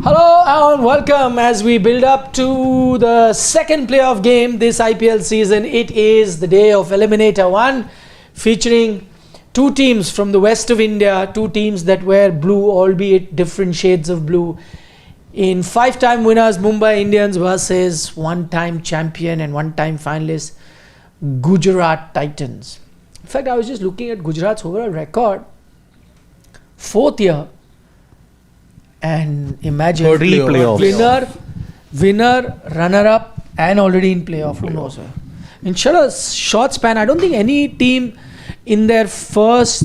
Hello and welcome as we build up to the second playoff game this IPL season. It is the day of Eliminator 1 featuring two teams from the west of India, two teams that wear blue, albeit different shades of blue. In five-time winners Mumbai Indians versus one-time champion and one-time finalist Gujarat Titans. In fact, I was just looking at Gujarat's overall record. Fourth year. And imagine winner, runner-up, and already in playoff. Who knows? In a short span, I don't think any team in their first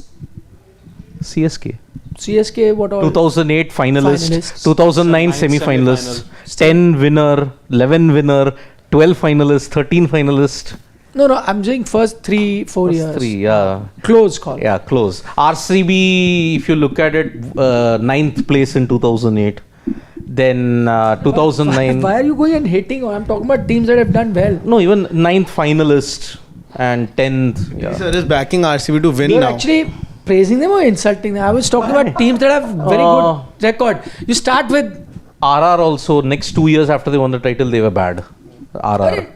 CSK, what all? 2008 finalist, 2009 semi-finalist, 10 winner, 11 winner, 12 finalist, 13 finalist. No, I'm saying first 3-4 years. Close call. Yeah, close. RCB, if you look at it, 9th place in 2008. Then 2009. Why are you going and hating? I'm talking about teams that have done well. No, even 9th finalist and 10th. Yeah. Sir is backing RCB to win now. You're actually praising them or insulting them? I was talking about teams that have very good record. You start with RR also. Next 2 years after they won the title, they were bad. RR.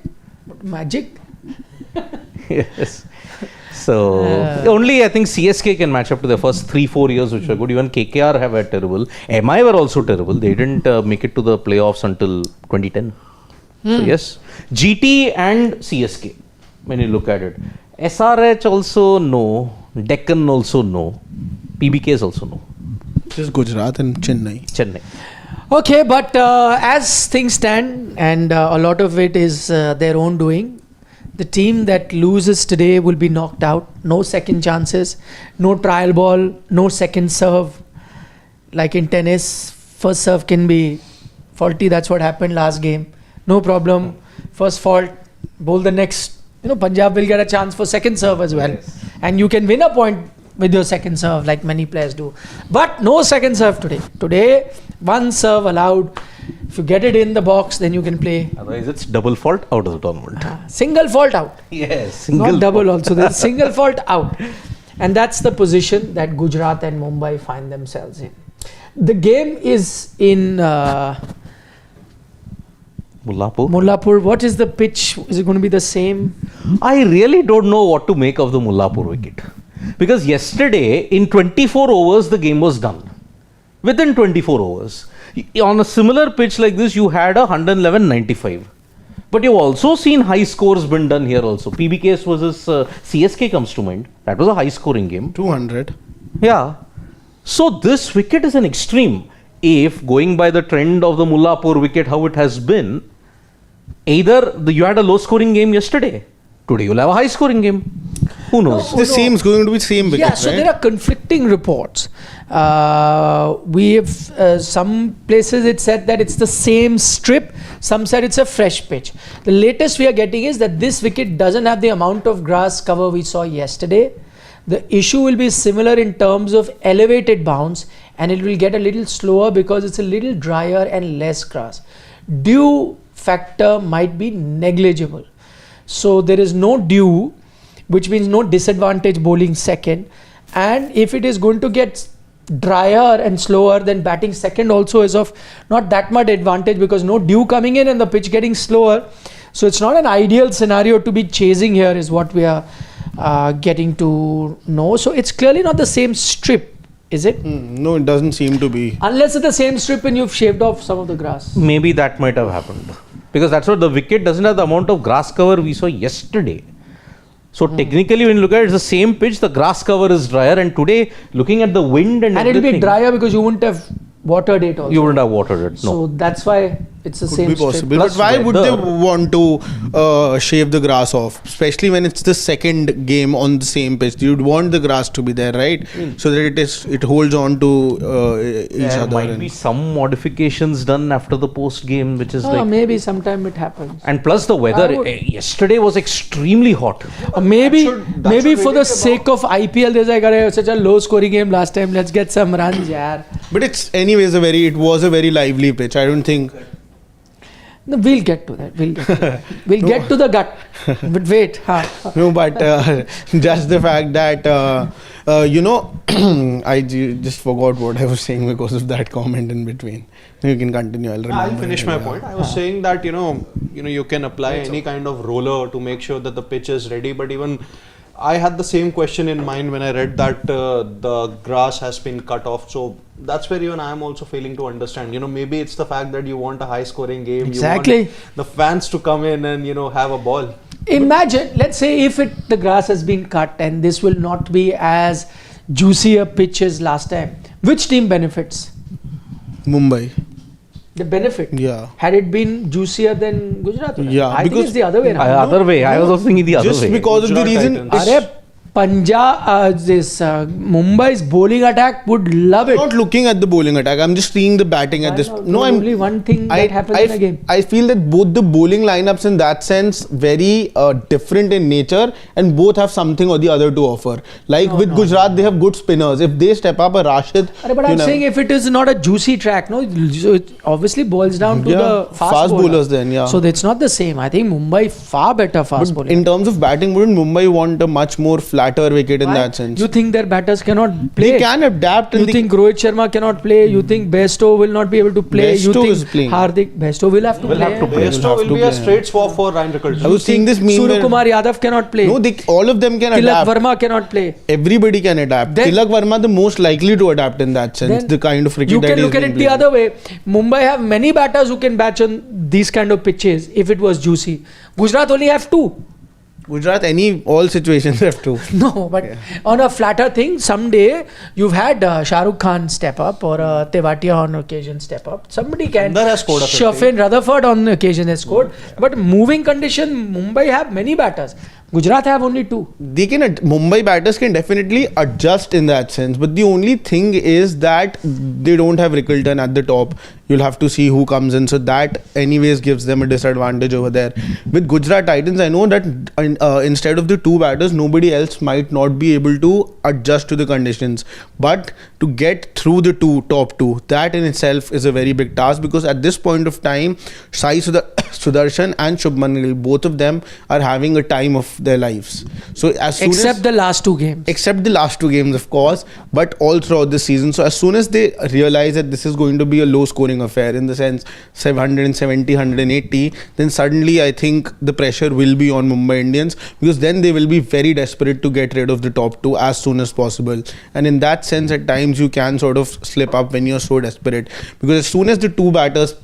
Magic. Yes. So only I think CSK can match up to the first 3-4 years which were good. Even KKR have had terrible. MI were also terrible. They didn't make it to the playoffs until 2010. So yes, GT and CSK when you look at it. SRH also no. Deccan also no. PBKs also no. Just Gujarat and Chennai. Okay, but as things stand, and a lot of it is their own doing. The team that loses today will be knocked out. No second chances, no trial ball, no second serve. Like in tennis, first serve can be faulty. That's what happened last game. No problem. First fault, bowl the next. Punjab will get a chance for second serve as well. Yes. And you can win a point with your second serve like many players do. But no second serve today. Today, one serve allowed. If you get it in the box, then you can play. Otherwise, it's double fault out of the tournament. Single fault out. Yes. Not double also. There's single fault out. And that's the position that Gujarat and Mumbai find themselves in. The game is in Mullapur. What is the pitch? Is it going to be the same? I really don't know what to make of the Mullapur wicket. Because yesterday, in 24 overs, the game was done. Within 24 overs. On a similar pitch like this, you had 111-95. But you've also seen high scores been done here also. PBKs versus CSK comes to mind. That was a high scoring game. 200. Yeah. So this wicket is an extreme. If going by the trend of the Mullapur wicket, how it has been, either you had a low scoring game yesterday. Today you'll have a high scoring game. Who knows? This seems going to be same wicket, yeah, so there are conflicting reports. We have some places it said that it's the same strip. Some said it's a fresh pitch. The latest we are getting is that this wicket doesn't have the amount of grass cover we saw yesterday. The issue will be similar in terms of elevated bounce, and it will get a little slower because it's a little drier and less grass. Dew factor might be negligible. So there is no dew, which means no disadvantage bowling second. And if it is going to get drier and slower, then batting second also is of not that much advantage because no dew coming in and the pitch getting slower. So it's not an ideal scenario to be chasing here is what we are getting to know. So it's clearly not the same strip, is it? No, it doesn't seem to be. Unless it's the same strip and you've shaved off some of the grass. Maybe that might have happened. Because that's what the wicket doesn't have the amount of grass cover we saw yesterday. So technically when you look at it, it's the same pitch, the grass cover is drier, and today looking at the wind and it'll be drier because you wouldn't have watered it also. You wouldn't have watered it, no. So that's why it's the same strip. But why would they want to shave the grass off? Especially when it's the second game on the same pitch. You'd want the grass to be there, right? So that it holds on to each other. There might be some modifications done after the post game, which is like... maybe sometime it happens. And plus the weather, yesterday was extremely hot. Maybe for the sake of IPL, there's like such a low scoring game last time. Let's get some runs, yaar. But it was a very lively pitch. I don't think... No, we'll get to that. We'll get to the gut. But wait. No, but just the fact that I just forgot what I was saying because of that comment in between. You can continue. I'll finish my point. I was saying that you can apply any kind of roller to make sure that the pitch is ready. But even I had the same question in mind when I read that the grass has been cut off. So that's where even I am also failing to understand. Maybe it's the fact that you want a high-scoring game. Exactly. You want the fans to come in and have a ball. Imagine, let's say if the grass has been cut and this will not be as juicy a pitch as last time. Which team benefits? Mumbai. The benefit. Yeah. Had it been juicier than Gujarat? Yeah, I think it's the other way around. Other way. I was also thinking the other way. Just because of the Gujarat reason. Titans. Mumbai's bowling attack would love it. I'm not looking at the bowling attack. I'm just seeing the batting at this. No, I'm only one thing that happens in a game. I feel that both the bowling lineups in that sense very different in nature, and both have something or the other to offer. Like with Gujarat, they have good spinners. If they step up a Rashid, But I'm saying if it is not a juicy track, no, so it obviously boils down to the fast bowlers then, yeah. So it's not the same. I think Mumbai far better fast bowling. In terms of batting, wouldn't Mumbai want a much more flatter wicket in that sense? You think their batters cannot play? They can adapt. You think Rohit Sharma cannot play? You think BAIRSTOW will not be able to play? You BAIRSTOW think is playing. BAIRSTOW will have to play? BAIRSTOW will be a straight swap for Ryan Rickards. I was seeing this meme. Surya Kumar Yadav cannot play. No, all of them can Tilak adapt. Verma cannot play. Everybody can adapt. Then- Tilak Verma the most likely to adapt in that sense. Then The kind of cricket you that can he's look at been it the playing. other way. Mumbai have many batters who can batch on these kind of pitches if it was juicy. Gujarat only have 2. Gujarat, all situations have to. No, but on a flatter thing, someday you've had Shah Rukh Khan step up or Tewatia on occasion step up. Somebody can. Sundar has scored a 50. Shafin Rutherford on occasion has scored. But moving condition, Mumbai have many batters. Gujarat have only 2. Mumbai batters can definitely adjust in that sense, but the only thing is that they don't have Rickleton at the top. You'll have to see who comes in, so that anyways gives them a disadvantage over there. With Gujarat Titans, I know that instead of the 2 batters, nobody else might not be able to adjust to the conditions. But to get through the top two, that in itself is a very big task, because at this point of time, Sai Sudarshan and Shubman Gill, both of them are having a time of their lives. So Except the last 2 games. Except the last 2 games, of course, but all throughout the season. So as soon as they realize that this is going to be a low scoring affair, in the sense 770, 180, then suddenly I think the pressure will be on Mumbai Indians, because then they will be very desperate to get rid of the top 2 as soon as possible. And in that sense, at times you can sort of slip up when you're so desperate, because as soon as the 2 batters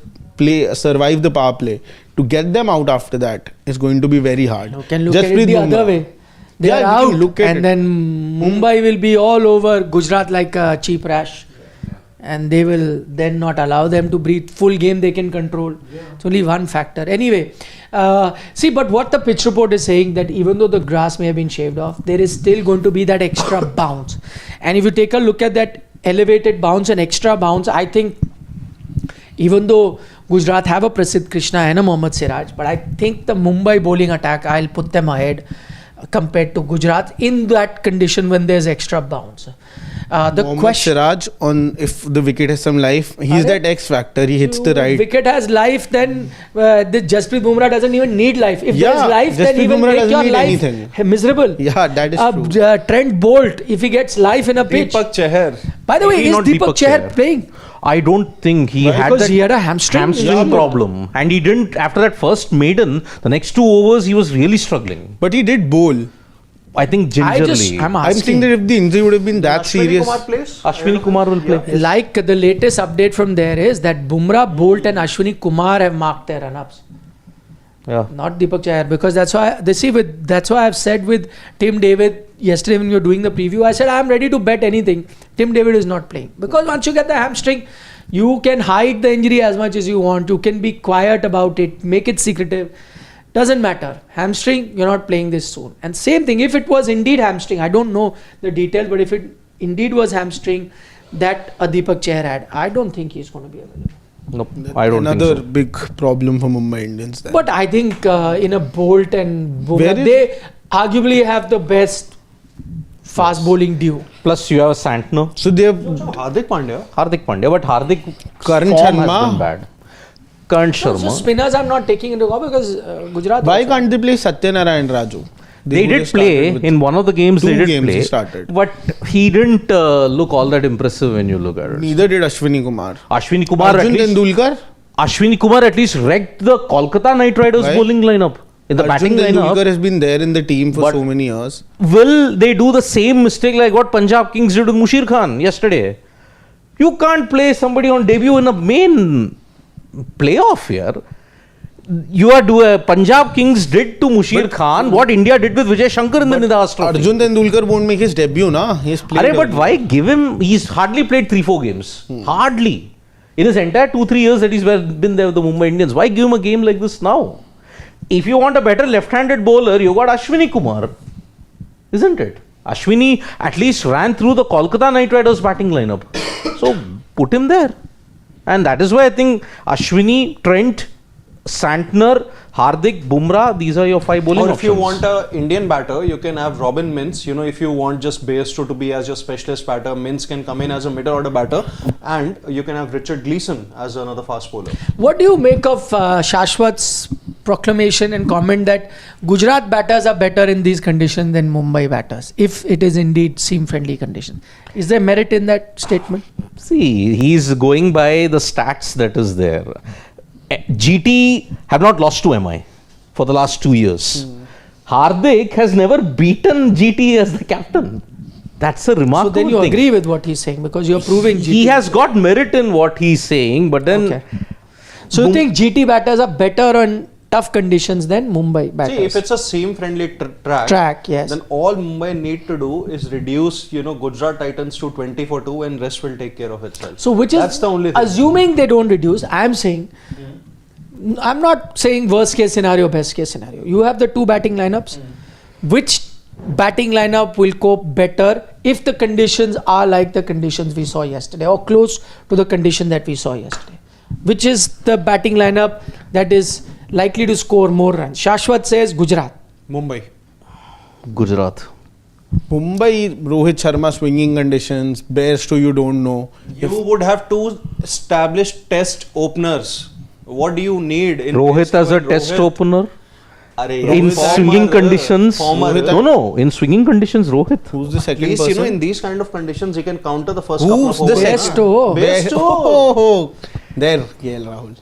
survive the power play, to get them out after that is going to be very hard. You can look at it the other way. They are out, and then Mumbai will be all over Gujarat like a cheap rash, and they will then not allow them to breathe. Full game they can control. It's only one factor. Anyway, but what the pitch report is saying, that even though the grass may have been shaved off, there is still going to be that extra bounce. And if you take a look at that elevated bounce and extra bounce, I think even though Gujarat have a Prasidh Krishna and a Mohammad Siraj, but I think the Mumbai bowling attack, I'll put them ahead compared to Gujarat in that condition when there's extra bounce. Mohammad Siraj, if the wicket has some life, he's that X factor. He hits the right. Wicket has life, then the Jasprit Bumrah doesn't even need life. If there's life, then he will make your life miserable. Yeah, that is true. Trent Bolt, if he gets life in a pitch. Deepak Chahar. By the way, is Deepak Chahar playing? I don't think he had because that he had a hamstring problem, and he didn't. After that first maiden, the next 2 overs he was really struggling. But he did bowl. I think gingerly. I'm thinking that if the injury would have been that serious, Ashwini Kumar will play. Like the latest update from there is that Bumrah, Bolt, and Ashwini Kumar have marked their run-ups. Yeah. Not Deepak Chahar, because that's why I've said with Tim David yesterday when we were doing the preview, I said I'm ready to bet anything. Tim David is not playing, because once you get the hamstring, you can hide the injury as much as you want. You can be quiet about it, make it secretive. Doesn't matter. Hamstring, you're not playing this soon. And same thing, if it was indeed hamstring, I don't know the details, but if it indeed was hamstring that Deepak Chahar had, I don't think he's going to be available. Nope, I don't think another so. big problem for Mumbai Indians then. But I think in a Bolt and Bumrah, they arguably have the best fast bowling duo. Plus you have a Santner. So they have Hardik Pandya. But Hardik Karan form has Sharma. been bad. Kant So Sharma. spinners I'm not taking into account because Gujarat. Why also- can't they play Satyanarayan Raju? They would did have play started with in one of the games. two They did games play, he started. but he didn't look all that impressive when you look at it. Neither did Ashwini Kumar. Ashwini Kumar at Arjun least. Tendulkar. Ashwini Kumar at least wrecked the Kolkata Knight Riders Why? bowling lineup in the Arjun batting Tendulkar lineup. has been there in the team for But- so many years. Will they do the same mistake like what Punjab Kings did with Musheer Khan yesterday? You can't play somebody on debut in a main playoff here. You are doing Punjab Kings did to Musheer Khan what India did with Vijay Shankar in the Nidas Trophy. Arjun Tendulkar won't make his debut, na? He's played. Arey, but early. why give him? He's hardly played 3-4 games. Hardly. In his entire 2-3 years that he's been there with the Mumbai Indians. Why give him a game like this now? If you want a better left-handed bowler, you got Ashwini Kumar. Isn't it? Ashwini at least ran through the Kolkata Knight Riders batting lineup. So put him there. And that is why I think Ashwini, Trent, Santner, Hardik, Bumrah, these are your 5 bowling Or if options. you want a Indian batter, you can have Robin Mintz. You know, if you want just BAIRSTOW to be as your specialist batter, Mintz can come in as a middle order batter, and you can have Richard Gleeson as another fast bowler. What do you make of Shashwat's proclamation and comment that Gujarat batters are better in these conditions than Mumbai batters, if it is indeed seam-friendly condition? Is there merit in that statement? See, he's going by the stats that is there. GT have not lost to MI for the last 2 years. Hardik has never beaten GT as the captain. That's a So remarkable then you thing. agree with what he's saying because you're proving GT. He has got merit in what he's saying, but then Okay. So you think GT batters are better on tough conditions than Mumbai batters? See, if it's a seam-friendly track, yes. then all Mumbai need to do is reduce, Gujarat Titans to 20 for 2, and rest will take care of itself. So which That's is the only thing. assuming they don't reduce, I'm not saying worst case scenario, best case scenario. You have the 2 batting lineups. Which batting lineup will cope better if the conditions are like the conditions we saw yesterday or close to the condition that we saw yesterday? Which is the batting lineup that is likely to score more runs? Shashwat says Gujarat. Mumbai. Gujarat. Mumbai, Rohit Sharma swinging conditions, BAIRSTOW you don't know. You would have 2 established test openers. What do you need in Rohit BAIRSTOW as a and test Rohit? opener. Arey, In former, swinging conditions. former. No. In swinging conditions, Rohit. Who's the At second least, person? in these kind of conditions, he can counter the first couple Who's of the overs. second? BAIRSTOW. BAIRSTOW. Oh, there, KL Rahul.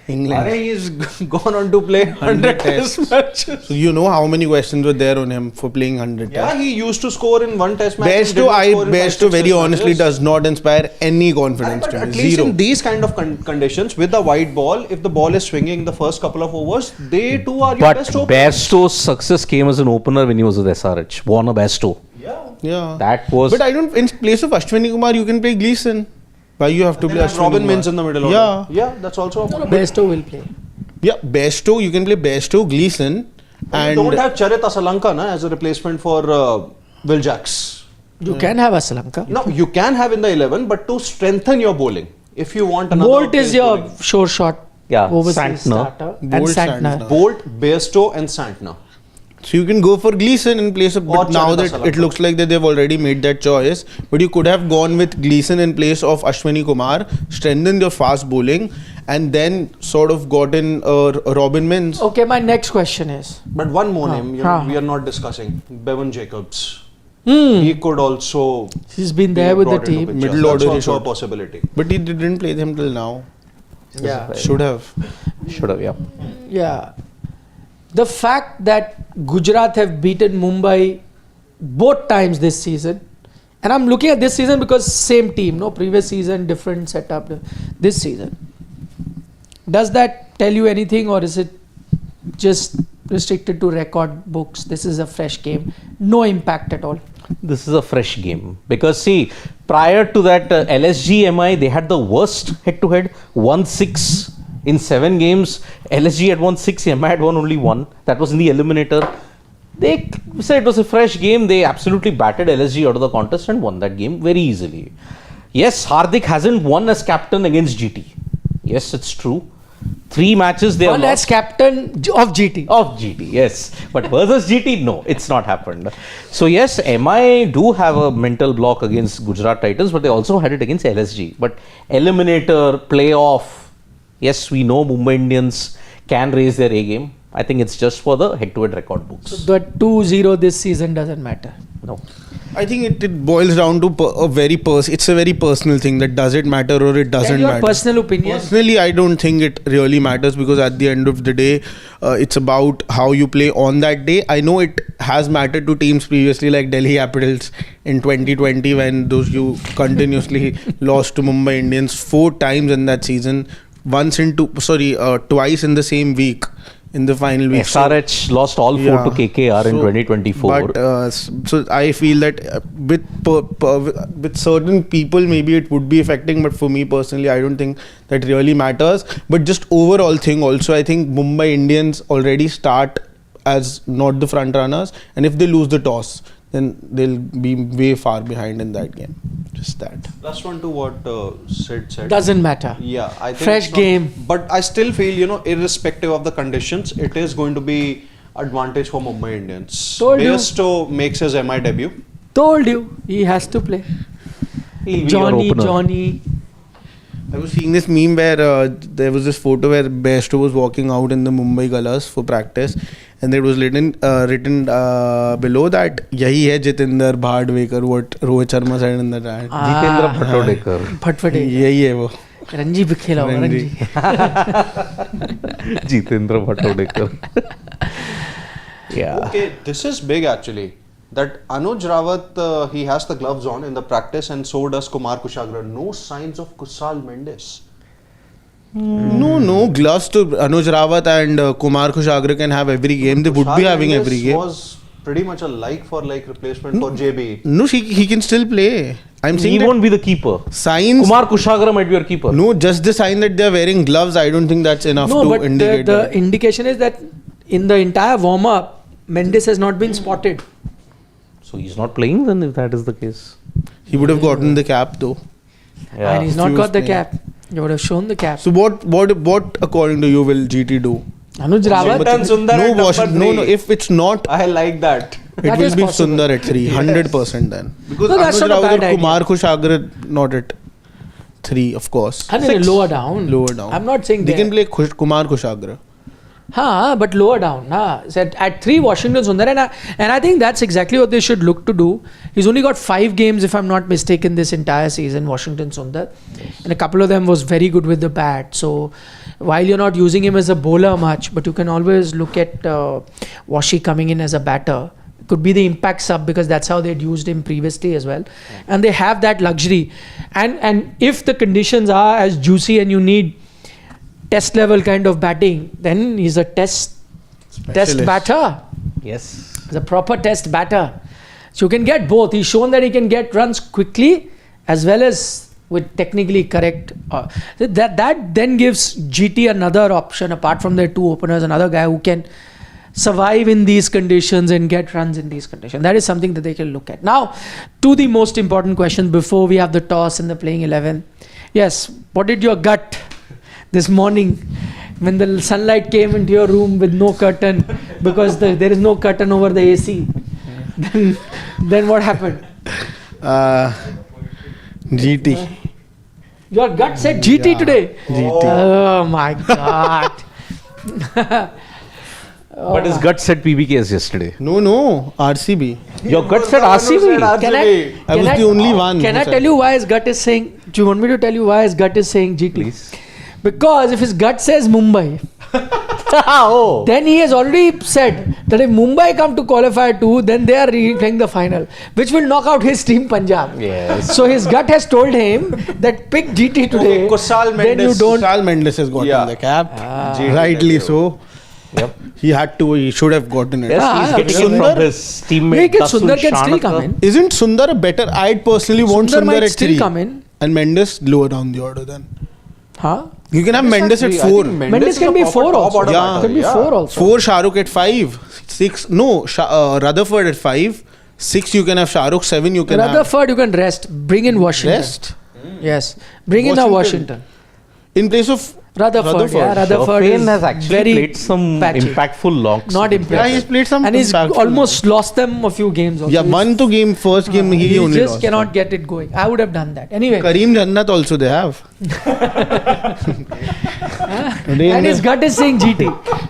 England. Arey, he's gone on to play 100 test matches. So you know how many questions were there on him for playing 100 Yeah, tests. he used to score in 1 test match. and did BAIRSTOW, not score in 5, BAIRSTOW 6 very test honestly matches. does not inspire any confidence But to at me. least Zero. in these kind of conditions, with the white ball, if the ball is swinging the first couple of overs, they too are your But best openers. BAIRSTOW's success came as an opener when he was with SRH. Warner BAIRSTOW. Yeah. Yeah. That was. But I don't. In place of Ashwini Kumar, you can play Gleeson. Why you have to play Then have Ashwini Robin Kumar? Mintz in the middle order. Yeah. Yeah, that's also a BAIRSTOW will play. Yeah, BAIRSTOW. You can play BAIRSTOW, Gleeson, And you don't and have Charit Asalanka as a replacement for Will Jacks. You can have Asalanka. No, you can have in the 11, but to strengthen your bowling, if you want another. Bolt is pace your bowling. sure shot. Yeah, Overseas Santner. starter. And Bolt, Santner. Santner. Bolt, BAIRSTOW, and Santner. so you can go for Gleeson in place of. Or But now Charit that Asalanka. it looks like that they've already made that choice, but you could have gone with Gleeson in place of Ashwini Kumar, strengthened your fast bowling, and then sort of gotten Robin Mintz. Okay, my next question is. But one more name, we are not discussing. Bevan Jacobs. He could also. He's been be there with the brought into team. picture. Middle That's order he also a should. possibility. But he didn't play them till now. Yeah. Should have. Should have, yeah. Yeah. The fact that Gujarat have beaten Mumbai both times this season, and I'm looking at this season because same team, no previous season, different setup. This season, does that tell you anything, or is it just restricted to record books? This is a fresh game, no impact at all. This is a fresh game because see, prior to that LSG MI, they had the worst head-to-head, 1-6 in 7 games. LSG had won 6, MI had won only 1. That was in the eliminator. They said it was a fresh game. They absolutely battered LSG out of the contest and won that game very easily. Yes, Hardik hasn't won as captain against GT. Yes, it's true. 3 matches they have One lost. as captain of GT. Of GT, yes. But versus GT, no, it's not happened. So yes, MI do have a mental block against Gujarat Titans, but they also had it against LSG. But eliminator, playoff, Yes, we know Mumbai Indians can raise their A game. I think it's just for the head-to-head record books. The 2-0 this season doesn't matter. No. I think it boils down to it's a very personal thing, that does it matter or it doesn't Your matter. personal opinion. Personally, I don't think it really matters, because at the end of the day, it's about how you play on that day. I know it has mattered to teams previously, like Delhi Capitals in 2020, when you continuously lost to Mumbai Indians 4 times in that season. Twice in the same week. In the final week. SRH lost all 4 to KKR in 2024. But so I feel that with certain people maybe it would be affecting, but for me personally I don't think that really matters. But just overall thing also, I think Mumbai Indians already start as not the front runners, and if they lose the toss, then they'll be way far behind in that game. Just that. Plus one to what Sid said. Doesn't matter. Yeah, I think Fresh game. But I still feel, irrespective of the conditions, it is going to be advantage for Mumbai Indians. Told you. BAIRSTOW makes his MI debut. Told you, he has to play. He'll be your opener. Johnny. I was seeing this meme where there was this photo where BAIRSTOW was walking out in the Mumbai colours for practice, and there was written below that, "Yahi hai Jitendra Bhadwekar," what Rohit Sharma said in the ad. Jitendra Bhatodekar. Bhatwade. Yahi hai wo. Ranji भी खेला होगा, Ranji. Jitendra Bhatodekar. Yeah. Okay, this is big actually. That Anuj Rawat, he has the gloves on in the practice, and so does Kumar Kushagra. No signs of Kusal Mendes. No gloves to Anuj Rawat and Kumar Kushagra can have every game. They would be having Mendes every game. Was pretty much a replacement for JB. No, he can still play. I'm saying He that won't be the keeper. signs. Kumar Kushagra might be your keeper. No, just the sign that they're wearing gloves, I don't think that's enough No, to but indicate the that. indication is that in the entire warm-up, Mendes has not been spotted. So he's not playing then, if that is the case. He would have gotten the cap though. And he's If not he got was the playing. cap. You would have shown the cap. So what according to you will GT do? Anuj Rawat. Washington Sundar at No, number 3. if it's not, I like that. it That will is be possible. Sundar at 3, 100% then. Because No, that's Anuj not a Rawat bad and idea. Kumar Kushagra not at 3, of course. I mean, lower down. Lower down. I'm not saying they there. can play Kumar Kushagra. But lower down. Said at 3 Washington Sundar, and I think that's exactly what they should look to do. He's only got 5 games, if I'm not mistaken, this entire season, Washington Sundar, and a couple of them was very good with the bat. So while you're not using him as a bowler much, but you can always look at Washi coming in as a batter. Could be the impact sub, because that's how they'd used him previously as well, and they have that luxury. And if the conditions are as juicy and you need test level kind of batting, then he's a test batter. Yes. He's a proper test batter. So you can get both. He's shown that he can get runs quickly as well as with technically correct. That then gives GT another option apart from their 2 openers, another guy who can survive in these conditions and get runs in these conditions. That is something that they can look at. Now, to the most important question before we have the toss and the playing 11. Yes, what did your gut this morning when the sunlight came into your room with no curtain, because there is no curtain over the AC? Then what happened? GT. Your gut said GT today. GT. Oh my God. But his gut said PBKs yesterday. No, RCB. Your gut said RCB. I was the only one. Can who I said- tell you why his gut is saying? Do you want me to tell you why his gut is saying GT? Please. Because if his gut says Mumbai, Oh. then he has already said that if Mumbai come to qualifier 2, then they are playing the final, which will knock out his team Punjab. Yes. So his gut has told him that pick GT today. Okay, Kusal then you Mendes. don't. Kusal Mendes has gotten Yeah. the cap. GT Rightly debut. so. Yep. He should have gotten it. Yes, he's getting it Sundar- from his teammate. Sundar can still come in. Isn't Sundar a better? I'd personally want Sundar Sundar might at still 3. come in. And Mendes lower down the order then. Huh? You can have Mendes at 4. Mendes can be 4 also. Yeah. Can be 4 also. 4 Shahrukh at 5. 6. No, Rutherford at 5. 6 you can have Shahrukh. 7 you can Rutherford you can rest. Bring in have Washington. rest. Yes. Bring in a Washington. In place of Rutherford. Yeah, Rutherford Shafin is has actually very played some patchy. impactful locks. Not Yeah, impressive. he's played some. And he's impactful almost lost them a few games. Also. Yeah, one to game, first game he He only just lost. cannot get it going. I would have done that. Anyway. Kareem Jannat also they have. And his gut is saying GT.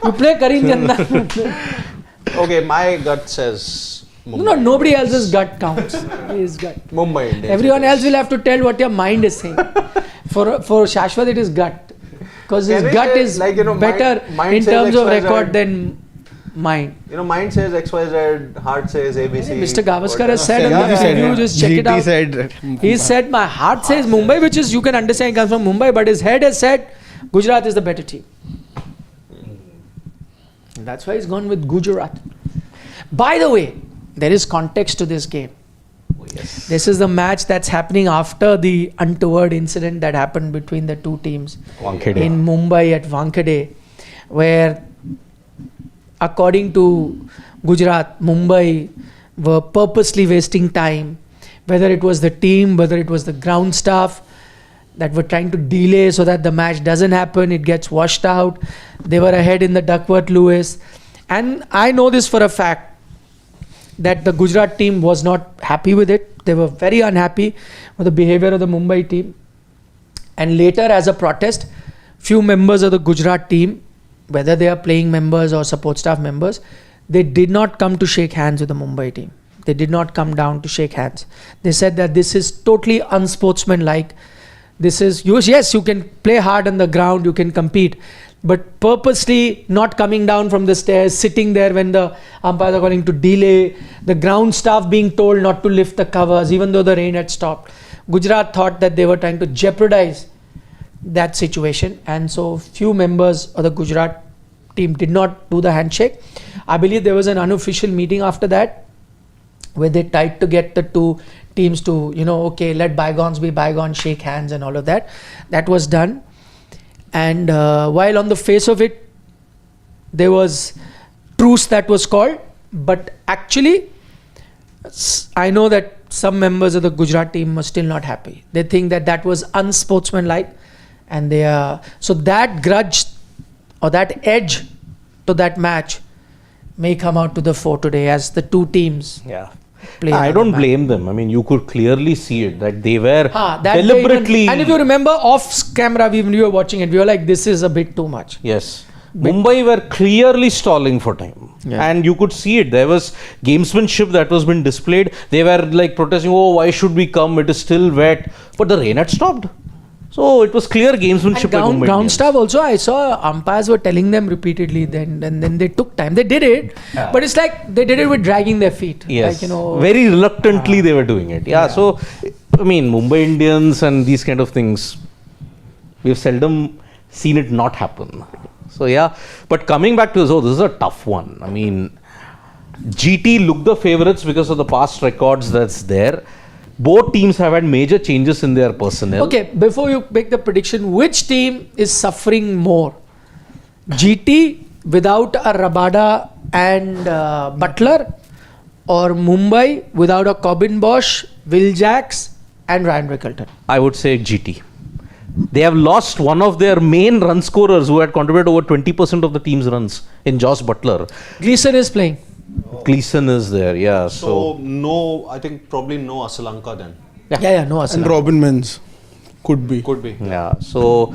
You play Kareem Jannat. Okay, my gut says Mumbai. No, nobody else's gut counts. His gut. Mumbai Indians. Everyone else will have to tell what your mind is saying. For Shashwat, it is gut. Because his Can we gut say, is like, you know, better mind in says terms of XYZ. record than mine. You know, mind says XYZ, heart says ABC. Mr. Gavaskar has said Yeah, on the he said review, it. just check it GT out. said. He said, my heart says Mumbai, which is, you can understand, comes from Mumbai, but his head has said Gujarat is the better team. That's why he's gone with Gujarat. By the way, there is context to this game. Yes. This is the match that's happening after the untoward incident that happened between the two teams Wankhede. in Mumbai at Wankhede, where according to Gujarat, Mumbai were purposely wasting time, whether it was the team, whether it was the ground staff that were trying to delay so that the match doesn't happen, it gets washed out. They were ahead in the Duckworth-Lewis. And I know this for a fact, that the Gujarat team was not happy with it. They were very unhappy with the behavior of the Mumbai team. And later, as a protest, few members of the Gujarat team, whether they are playing members or support staff members, they did not come to shake hands with the Mumbai team. They did not come down to shake hands. They said that this is totally unsportsmanlike. This is, yes, you can play hard on the ground, you can compete, but purposely not coming down from the stairs, sitting there when the umpires are calling to delay, the ground staff being told not to lift the covers even though the rain had stopped. Gujarat thought that they were trying to jeopardize that situation, and so few members of the Gujarat team did not do the handshake. I believe there was an unofficial meeting after that where they tried to get the two teams to, okay, let bygones be bygones, shake hands and all of that. That was done. And while on the face of it, there was truce that was called, but actually, I know that some members of the Gujarat team were still not happy. They think that that was unsportsmanlike, and they are, so that grudge or that edge to that match may come out to the fore today as the two teams. Yeah. Play I another don't match. blame them. I mean, you could clearly see it that they were That deliberately. and if you remember off camera, when we were watching it, we were like, this is a bit too much. Yes. Mumbai were clearly stalling for time. Yeah. And you could see it. There was gamesmanship that was being displayed. They were like protesting, oh, why should we come? It is still wet. But the rain had stopped. So it was clear gamesmanship. by And Mumbai ground Indians. staff also, I saw umpires were telling them repeatedly, then they took time. They did it, but it's like they did it with dragging their feet. Yes. Like, very reluctantly they were doing it. Yeah. So, I mean, Mumbai Indians and these kind of things, we've seldom seen it not happen. So, yeah. But coming back to this, this is a tough one. I mean, GT look the favorites because of the past records that's there. Both teams have had major changes in their personnel. Okay, before you make the prediction, which team is suffering more? GT without a Rabada and Butler, or Mumbai without a Cobbin Bosch, Will Jacks and Ryan Rickleton? I would say GT. They have lost one of their main run scorers who had contributed over 20% of the team's runs in Josh Butler. Gleeson is playing. Gleeson is there, yeah. So no, I think probably no Asalanka then. Yeah, no Aslam. And Robin Mins could be. Could be. Yeah, so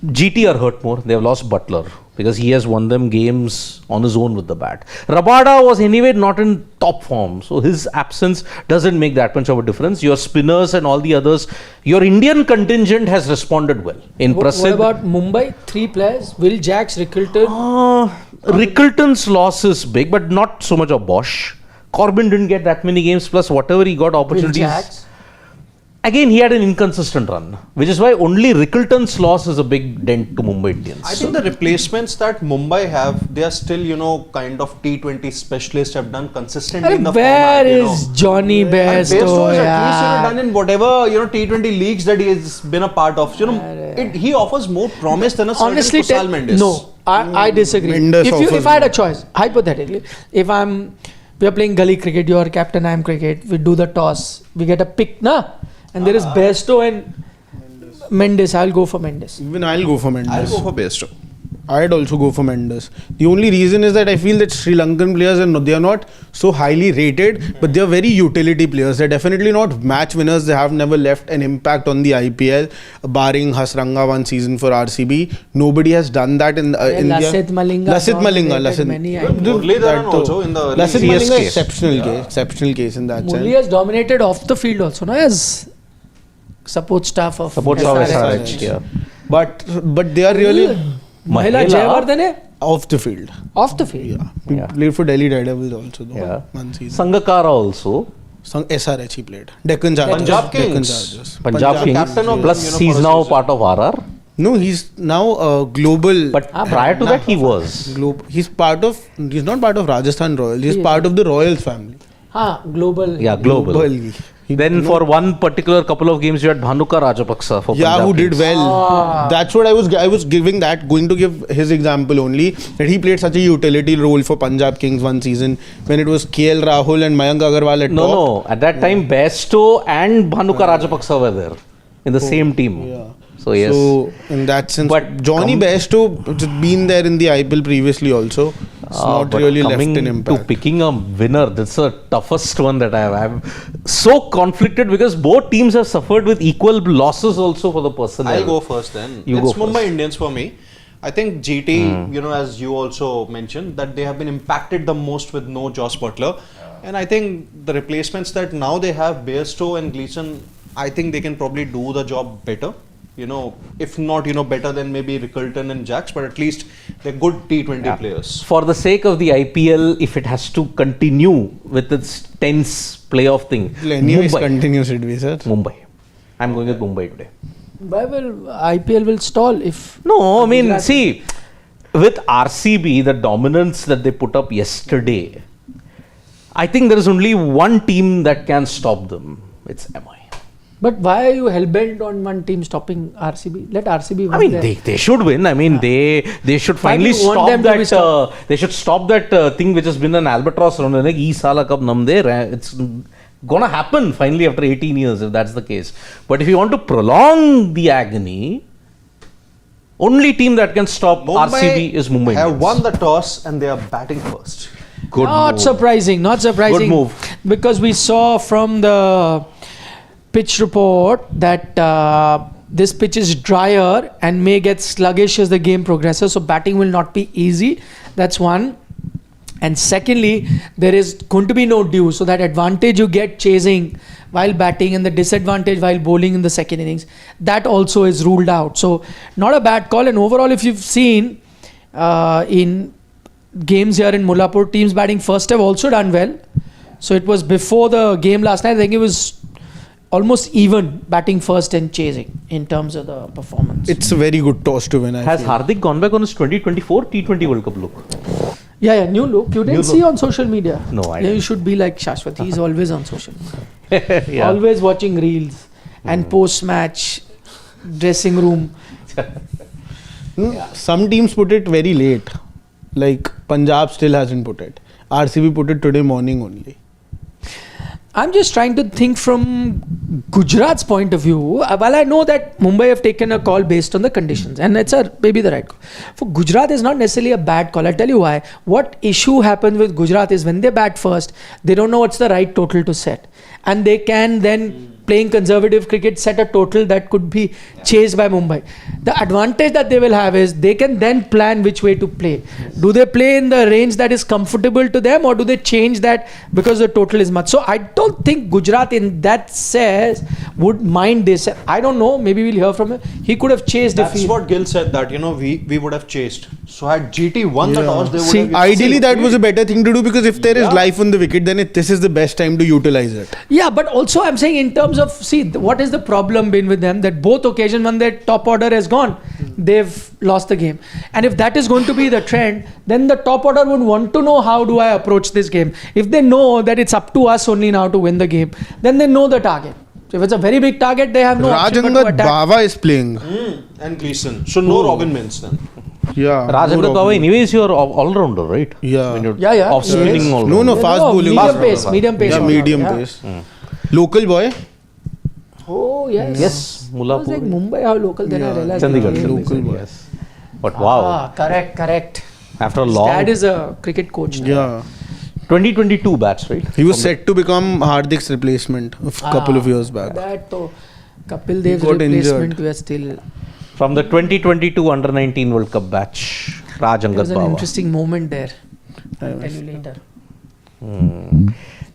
GT are hurt more. They have lost Butler because he has won them games on his own with the bat. Rabada was anyway not in top form, so his absence doesn't make that much of a difference. Your spinners and all the others, your Indian contingent has responded well. What about Mumbai? 3 players, Will Jacks, Rickleton. Rickleton's loss is big, but not so much of Bosch. Corbin didn't get that many games, plus whatever he got Will opportunities. Jacks. Again, he had an inconsistent run, which is why only Rickleton's loss is a big dent to Mumbai Indians. I think the replacements that Mumbai have, they are still, kind of T20 specialists, have done consistently in the Where format. is Johnny And Bairstow? Bairstow is at Yeah. least done in whatever T20 leagues that he has been a part of. He offers more promise than a certain Honestly, Kusal Mendes. no, I disagree. Mendes If offers I had a more. choice, hypothetically, we are playing gully cricket, you are captain, I am cricket, we do the toss, we get a pick, and there is Bairstow and Mendes. I'll go for Mendes. Even I'll go for Mendes. I'll go for BAIRSTOW. I'd also go for Mendes. The only reason is that I feel that Sri Lankan players they are not so highly rated, but they are very utility players. They're definitely not match winners. They have never left an impact on the IPL, barring Hasranga one season for RCB. Nobody has done that in India. Lasith Malinga. Muralidharan also in the Lasith early Malinga CSK. exceptional case in that Murali sense. has dominated off the field also, no, as support staff of SRH, yeah. But they are really Mahela Jayawardene hai? off the field. Off the field. Yeah. He Yeah. played for Delhi Daredevils also though. Yeah. One season. Sangakkara also. SRH he played. Deccan Chargers. Punjab Kings. Deccan Chargers. Punjab Kings. captain of Plus them, he's for a now season. part of RR. No, he's now global. But prior to that he was. He's not part of Rajasthan Royals. He's part of the Royals family. Global. Yeah, global. Then for one particular couple of games you had Bhanuka Rajapaksa for Yeah, Punjab who did Kings. well. That's what I was going to give his example only, that he played such a utility role for Punjab Kings one season when it was KL Rahul and Mayank Agarwal at top. No. At that time BAIRSTOW and Bhanuka Rajapaksa were there in the same team. Yeah. So yes. So in that sense, But Johnny BAIRSTOW has been there in the IPL previously also. It's not but really left coming an to impact. picking a winner, that's the toughest one that I have. I'm so conflicted because both teams have suffered with equal losses also for the personnel. I'll go first then. You It's go Mumbai first. Indians for me. I think GT, as you also mentioned, that they have been impacted the most with no Joss Butler. And I think the replacements that now they have, BAIRSTOW and GLEESON, I think they can probably do the job better. If not, better than maybe Rickelton and Jacks, but at least they're good T20 players. For the sake of the IPL, if it has to continue with its tense playoff thing, Anyways, continue, should we, sir? Mumbai. I'm going with Mumbai today. Why will IPL will stall if... No, I mean, see, with RCB, the dominance that they put up yesterday, I think there is only one team that can stop them. It's MI. But why are you hell-bent on one team stopping RCB? Let RCB win. I mean, they should win. I mean, they should Why do finally you want stop them to be that. They should stop that thing which has been an albatross around. Like, it's gonna happen finally after 18 years if that's the case. But if you want to prolong the agony, only team that can stop RCB is Mumbai have Indians. won the toss and they are batting first. Good Not move. surprising. Good move. Because we saw from the pitch report that this pitch is drier and may get sluggish as the game progresses. So batting will not be easy. That's one. And secondly, there is going to be no dew. So that advantage you get chasing while batting and the disadvantage while bowling in the second innings, that also is ruled out. So not a bad call. And overall, if you've seen in games here in Mullapur, teams batting first have also done well. So it was before the game last night. I think it was almost even batting first and chasing in terms of the performance. It's a very good toss to win. Has Hardik gone back on his 2024 T20 World Cup look? Yeah, new look. You didn't see on social media. No, I You didn't. should be like Shashwat. He's always on social media. Yeah. Always watching reels and post-match dressing room. Some teams put it very late. Like Punjab still hasn't put it. RCB put it today morning only. I'm just trying to think from Gujarat's point of view. While I know that Mumbai have taken a call based on the conditions, and it's maybe the right call. For Gujarat, it's not necessarily a bad call. I'll tell you why. What issue happens with Gujarat is when they bat first, they don't know what's the right total to set. And they can then, playing conservative cricket, set a total that could be chased by Mumbai. The advantage that they will have is they can then plan which way to play. Do they play in the range that is comfortable to them, or do they change that because the total is much? So I don't think Gujarat in that sense would mind this. I don't know, maybe we'll hear from him. He could have chased if That's what Gil said, that we would have chased. So had GT won the toss, they would have... Ideally that was a better thing to do, because if there is life on the wicket, then this is the best time to utilize it. Yeah, but also I'm saying in terms of, what is the problem been with them? That both occasions when their top order has gone, they've lost the game. And if that is going to be the trend, then the top order would want to know, how do I approach this game? If they know that it's up to us only now to win the game, then they know the target. So if it's a very big target, they have no option but to Rajangat attack. Bava is playing. And GLEESON. So no Robin Mins then. Yeah. Rajangat Bava, anyways, you're all-rounder, right? Yeah. When you're Yeah. off-spinning Yes. all-rounder. No, fast bowling. Medium pace. Yeah, medium all-rounder, pace. Local boy. Oh, yes. Yes, I was like Mullapur. Mumbai, how local, then I realized. Chandigarh, local Chandigarh, boy. yes. But wow, Correct. after a His long dad is a cricket coach now. Yeah. 2022 batch, right? He was set to become Hardik's replacement a couple of years back. That to Kapil Dev's got replacement, injured. we are still. From the 2022 Under 19 World Cup batch, Raj There was Angat an Bawa. interesting moment there. I'll tell you later.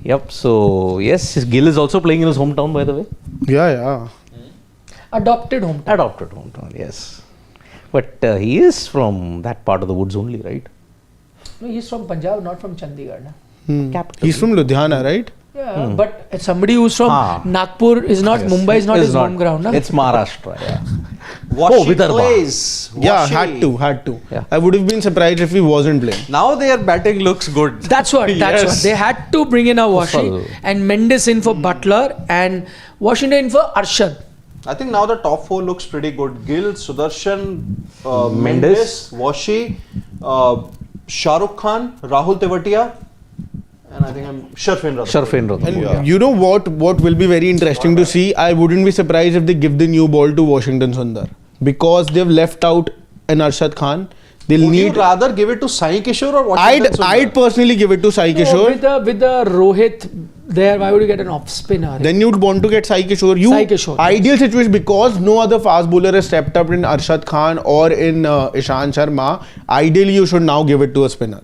Yep. So yes, Gill is also playing in his hometown, by the way. Yeah. Adopted home. Adopted hometown, yes. But he is from that part of the woods only, right? No, he's from Punjab, not from Chandigarh. Na? Capital. He's from Ludhiana, right? Yeah, but somebody who's from Nagpur is not, Yes. Mumbai is not It's his home ground. Na? It's Maharashtra. Yeah. Washi Vidarbha. plays. Yeah, Washi. had to. Yeah. I would have been surprised if he wasn't playing. Now their batting looks good. That's what. Yes. They had to bring in a Washi Full. and Mendes in for Butler and Washington in for Arshad. I think now the top four looks pretty good. Gill, Sudarshan, Mendes. Mendes, Washi, Shah Rukh Khan, Rahul Tewatia, and I think I'm Sharfendra. Sharfendra. And Yeah. you know what will be very interesting to see? I wouldn't be surprised if they give the new ball to Washington Sundar. Because they've left out an Arshad Khan. They'll Would you need... rather give it to Sai Kishore or Washington Sundar? I'd personally give it to Sai No, Kishore. with the Rohit there, why would you get an off spinner? Then you'd want to get Sai Kishore. Sai Kishore, Ideal situation, because no other fast bowler has stepped up in Arshad Khan or in Ishan Sharma. Ideally, you should now give it to a spinner.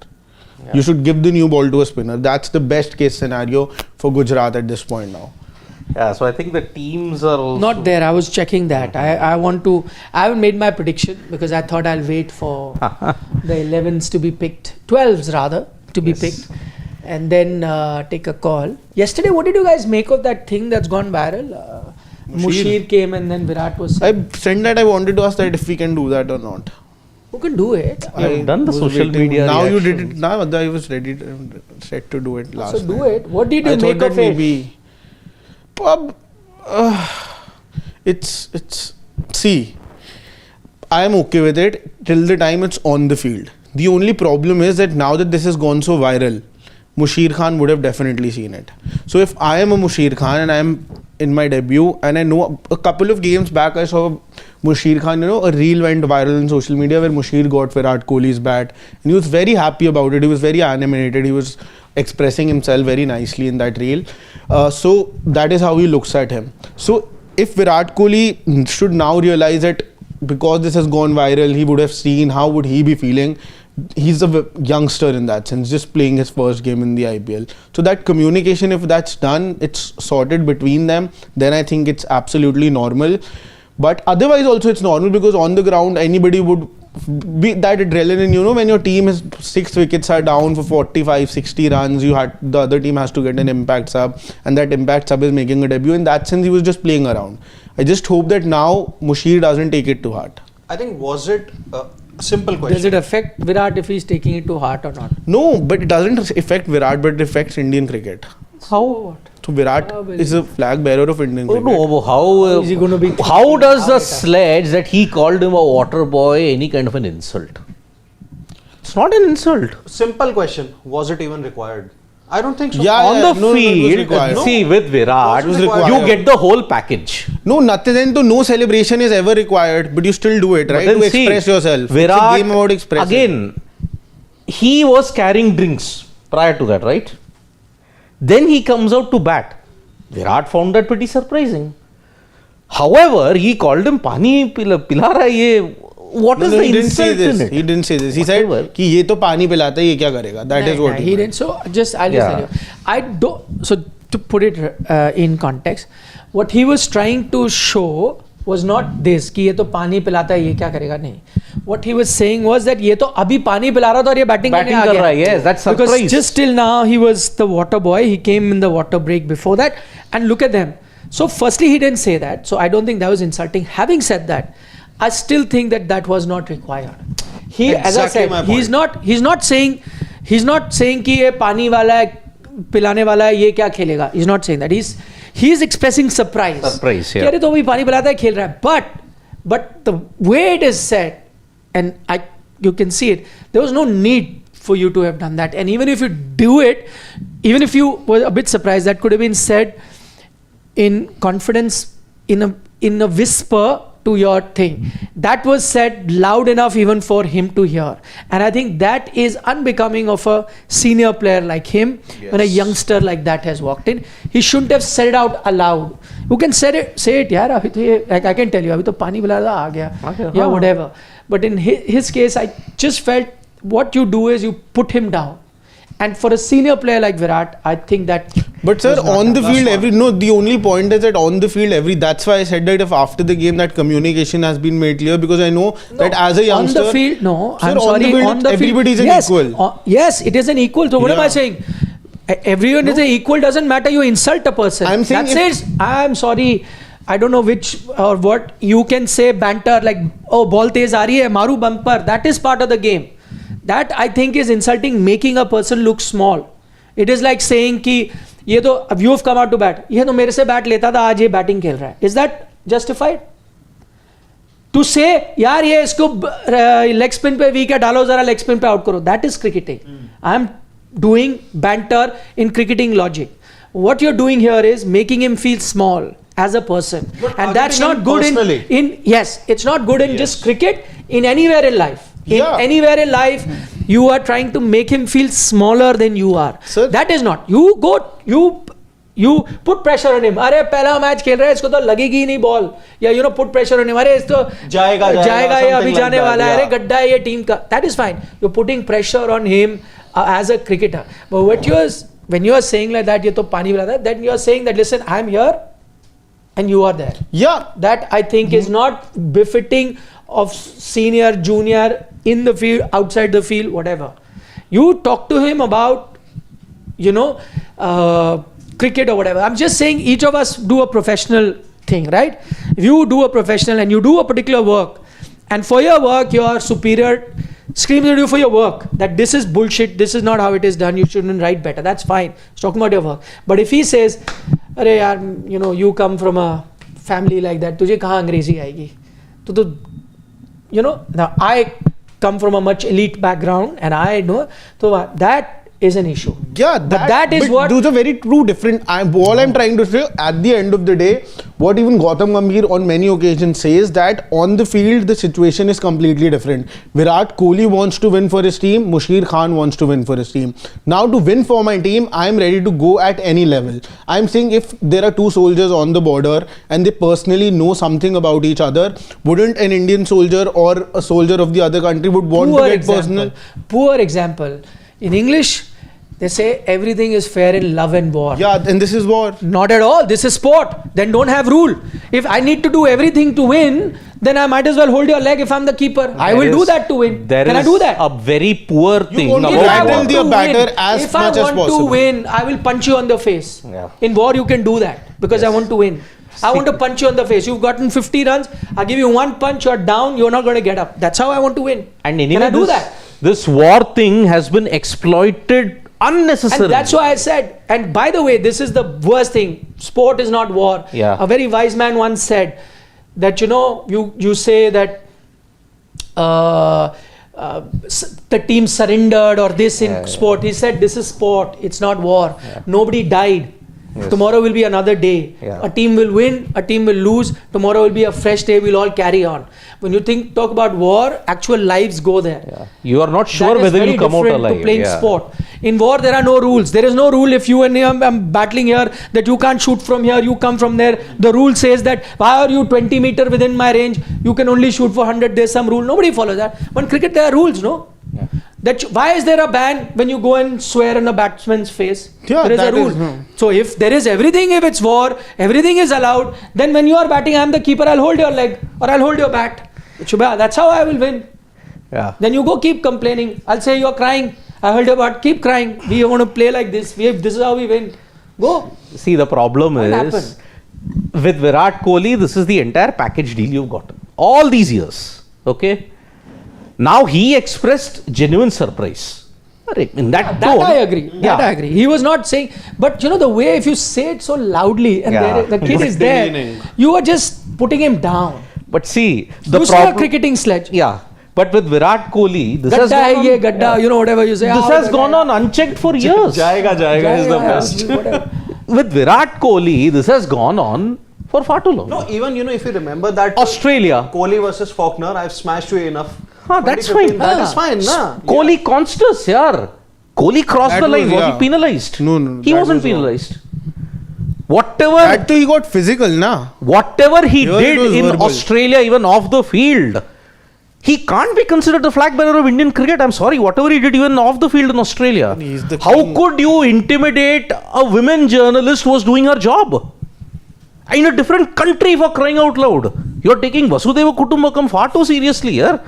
You should give the new ball to a spinner. That's the best case scenario for Gujarat at this point now. Yeah, so I think the teams are also Not there. I was checking that. I haven't made my prediction because I thought I'll wait for the 11s to be picked, 12s rather, to be picked, and then take a call. Yesterday, what did you guys make of that thing that's gone viral? Musheer came and then Virat was said. I sent that. I wanted to ask that if we can do that or not. Who can do it? I've done the was social waiting. media. Now you did reactions. it. Now I was ready, set to do it last. So do night. it. What did you I make thought of that it? maybe. It's see, I am okay with it till the time it's on the field. The only problem is that now that this has gone so viral, Musheer Khan would have definitely seen it. So if I am a Musheer Khan and I am in my debut and I know a couple of games back I saw Musheer Khan, a reel went viral on social media where Musheer got Virat Kohli's bat and he was very happy about it. He was very animated. He was expressing himself very nicely in that reel. So that is how he looks at him. So if Virat Kohli should now realize that because this has gone viral, he would have seen, how would he be feeling? He's a youngster in that sense, just playing his first game in the IPL. So that communication, if that's done, it's sorted between them, then I think it's absolutely normal. But otherwise also it's normal because on the ground anybody would be that adrenaline, when your team is 6 wickets are down for 45, 60 runs, the other team has to get an impact sub and that impact sub is making a debut. In that sense, he was just playing around. I just hope that now Musheer doesn't take it to heart. I think was it a simple question? Does it affect Virat if he's taking it to heart or not? No, but it doesn't affect Virat, but it affects Indian cricket. How? So Virat is a flag bearer of Indian Oh cricket. no, how Is he gonna be how does the out? sledge that he called him a water boy any kind of an insult? It's not an insult. Simple question. Was it even required? I don't think so. Yeah, On the no, it was field, required. see with Virat, It was required. you get the whole package. No, nothing. Then to no celebration is ever required, but you still do it, right? But then To see, express yourself. Virat, it's a game about expressing. again, he was carrying drinks prior to that, right? Then he comes out to bat. Virat found that pretty surprising. However, he called him pani pilara ye. What No, is no, the he didn't say insult this. in it? He didn't say this. He Whatever. said कि ये तो पानी पिलाता है, ये क्या करेगा? That is what he meant. didn't. So I'll just tell you. So to put it in context, what he was trying to show was not this कि ये तो पानी पिलाता है, ये क्या करेगा? नहीं. What he was saying was that ये तो अभी पानी पिला रहा था और ये batting करने आ कर गया. रहा है, yes, that's Because surprise. just till now he was the water boy. He came in the water break before that, and look at them. So firstly, he didn't say that. So I don't think that was insulting. Having said that, I still think that was not required. He, as I Exactly said, my he's point. not saying कि ये पानी वाला है, पिलाने वाला है, ये क्या खेलेगा? He's not saying that. He's expressing surprise. Surprise, yeah. कि अरे तो अभी पानी पिलाता है, खेल रहा है. But the way it is said, and you can see it, there was no need for you to have done that. And even if you do it, even if you were a bit surprised, that could have been said in confidence, in in a whisper to your thing. That was said loud enough even for him to hear. And I think that is unbecoming of a senior player like him. When a youngster like that has walked in, he shouldn't have said it out aloud. You can say it, yaar, like I can tell you, abhi to pani pila tha, aa gaya. Yeah, whatever. But in his case, I just felt what you do is you put him down. And for a senior player like Virat, I think that. But sir, on the field, the only point is that on the field, that's why I said that if after the game that communication has been made clear, because I know that as a youngster. On the field, no, sir, I'm sorry, on the field, everybody is an equal. Yes, it is an equal. So what am I saying? Everyone is an equal, doesn't matter, you insult a person. I'm saying. That says, I'm sorry, I don't know which or what, you can say banter like, oh, ball tez aa rahi hai, maru bumper. That is part of the game. That I think is insulting, making a person look small. It is like saying कि ये तो you've come out to bat. ये तो मेरे से bat लेता था, आज ये batting खेल रहा है. Is that justified? To say यार ये इसको leg spin पे weak है, डालो जरा leg spin पे out करो. That is cricketing. I am doing banter in cricketing logic. What you're doing here is making him feel small as a person, and that's not good in yes, it's not good in just cricket, in anywhere in life. Anywhere in life, you are trying to make him feel smaller than you are. Sir, that is not. You put pressure on him. अरे पहला match खेल रहा है, इसको तो लगेगी ही नहीं ball. या put pressure on him. अरे इसको जाएगा ये अभी जाने वाला है. अरे गड्ढा है ये टीम का. That is fine. You're putting pressure on him as a cricketer. But when you are saying like that, ये तो पानी वाला था, then you are saying that listen, I'm here and you are there. Yeah. That I think is not befitting of senior, junior, in the field, outside the field, whatever. You talk to him about, cricket or whatever. I'm just saying each of us do a professional thing, right? If you do a professional and you do a particular work, and for your work, your superior screams at you for your work, that this is bullshit, this is not how it is done, you shouldn't write better. That's fine. He's talking about your work. But if he says, Arey yaar, you come from a family like that, tujhe kahan Angrezi aayegi? Now I come from a much elite background and I know, so that is an issue. Yeah, that is what. Those are very true different. All I'm trying to say, at the end of the day, what even Gautam Gambhir on many occasions says that on the field the situation is completely different. Virat Kohli wants to win for his team, Musheer Khan wants to win for his team. Now to win for my team, I am ready to go at any level. I'm saying if there are two soldiers on the border and they personally know something about each other, wouldn't an Indian soldier or a soldier of the other country would want to get personal? Poor example. In English, they say everything is fair in love and war. Yeah, and this is war. Not at all. This is sport. Then don't have rule. If I need to do everything to win, then I might as well hold your leg if I'm the keeper. I will do that to win. Can I do that? A very poor thing. You want to rattle the batter as much as possible. If I want to win, I will punch you on the face. Yeah. In war, you can do that because I want to win. I want to punch you on the face. You've gotten 50 runs. I'll give you one punch. You're down. You're not going to get up. That's how I want to win. And anyway, can I do that? This war thing has been exploited unnecessarily. And that's why I said, and by the way, this is the worst thing. Sport is not war. Yeah. A very wise man once said that, you say that the team surrendered or this in sport. He said, this is sport. It's not war. Yeah. Nobody died. Yes. Tomorrow will be another day. Yeah. A team will win, a team will lose. Tomorrow will be a fresh day. We'll all carry on. When you talk about war, actual lives go there. Yeah. You are not sure whether you come out alive. To playing sport. In war, there are no rules. There is no rule if you and I'm battling here that you can't shoot from here, you come from there. The rule says that why are you 20 meters within my range? You can only shoot for 100. There's some rule. Nobody follows that. But in cricket, there are rules, no? Yeah. Why is there a ban when you go and swear in a batsman's face? Yeah, there is a rule. So if there is everything, if it's war, everything is allowed, then when you are batting, I'm the keeper, I'll hold your leg or I'll hold your bat. That's how I will win. Yeah. Then you go keep complaining. I'll say you're crying. I heard your bat. Keep crying. We want to play like this. This is how we win. Go. See, the problem is with Virat Kohli, this is the entire package deal you've gotten. All these years. Okay. Now he expressed genuine surprise. In that tone, I agree. That I agree. He was not saying, but the way if you say it so loudly and the kid is there, you are just putting him down. But see, the problem, cricketing sledge. Yeah. But with Virat Kohli, this has gone on, whatever you say. This has gone on unchecked for years. Jayega is the best. With Virat Kohli, this has gone on for far too long. No, even if you remember that Australia. Kohli versus Faulkner, I've smashed you enough. That's 2015, fine. That is fine, na? Kohli conscious, yaar. Kohli crossed That the line. was- Was yeah. he penalized? No, He that wasn't was wrong. penalized. Whatever That too, he got physical, na? whatever he Here it did was in verbal. Australia, even off the field, he can't be considered the flag bearer of Indian cricket. I'm sorry, whatever he did even off the field in Australia. He's the How king. could you intimidate a women journalist who was doing her job? In a different country, for crying out loud. You're taking Vasudeva Kutumbakam far too seriously here.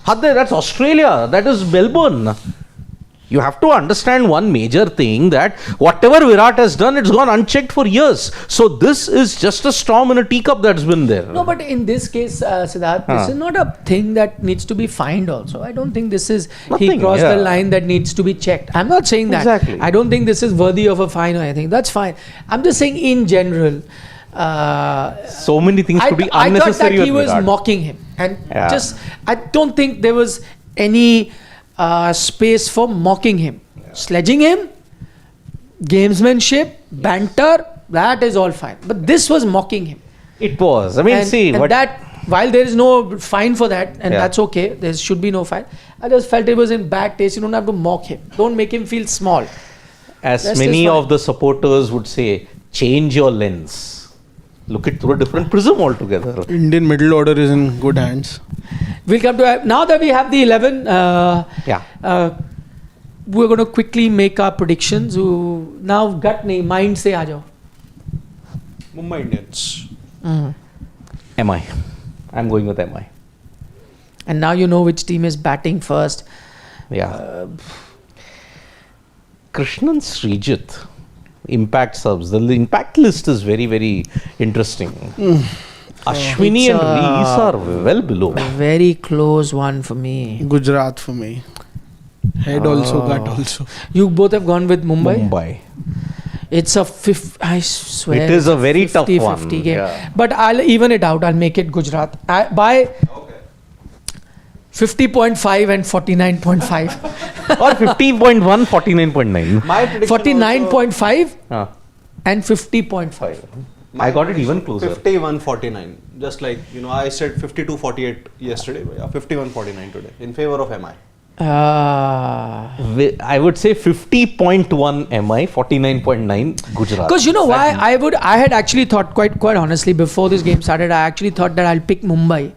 That's Australia. That is Melbourne. You have to understand one major thing, that whatever Virat has done, it's gone unchecked for years. So this is just a storm in a teacup that's been there. No, but in this case, Siddharth, this is not a thing that needs to be fined also. I don't think this is, he Nothing, crossed the yeah. line that needs to be checked. I'm not saying that. Exactly. I don't think this is worthy of a fine or anything. That's fine. I'm just saying in general. So many things could be I thought that unnecessary he with was Virat. mocking him. And Yeah. just, I don't think there was any space for mocking him. Sledging him, gamesmanship, banter, that is all fine. But this was mocking him. It was. I mean, And, see, and what that, while there is no fine for that, and Yeah. that's okay, there should be no fine. I just felt it was in bad taste. You don't have to mock him. Don't make him feel small. as Rest many is fine. of the supporters would say, change your lens. Look it through a different prism altogether. Indian middle order is in good hands. We'll come to, now that we have the 11, we're going to quickly make our predictions. Now, gut nahi, mind se aa jao. Mumbai Indians. MI. I'm going with MI. And now you know which team is batting first. Yeah. Krishnan Srijit. Impact subs. The impact list is very, very interesting. Ashwini It's and Rees are well below. Very close one for me. Gujarat for me. Head also, gut also. You both have gone with Mumbai? Mumbai. It's a I swear. It is a very it's tough 50-50 one, game. yeah. But I'll even it out. I'll make it Gujarat. By 50.5 and 49.5. Or 50.1, 49.9. My prediction 49.5 Ah, and 50.5. I got it even closer. 51-49. Just like, I said 52-48 yesterday. But yeah, 51-49 today. In favor of MI. I would say 50.1 MI, 49.9 Gujarat. Because you know why I had actually thought quite honestly before this game started, I actually thought that I'll pick Mumbai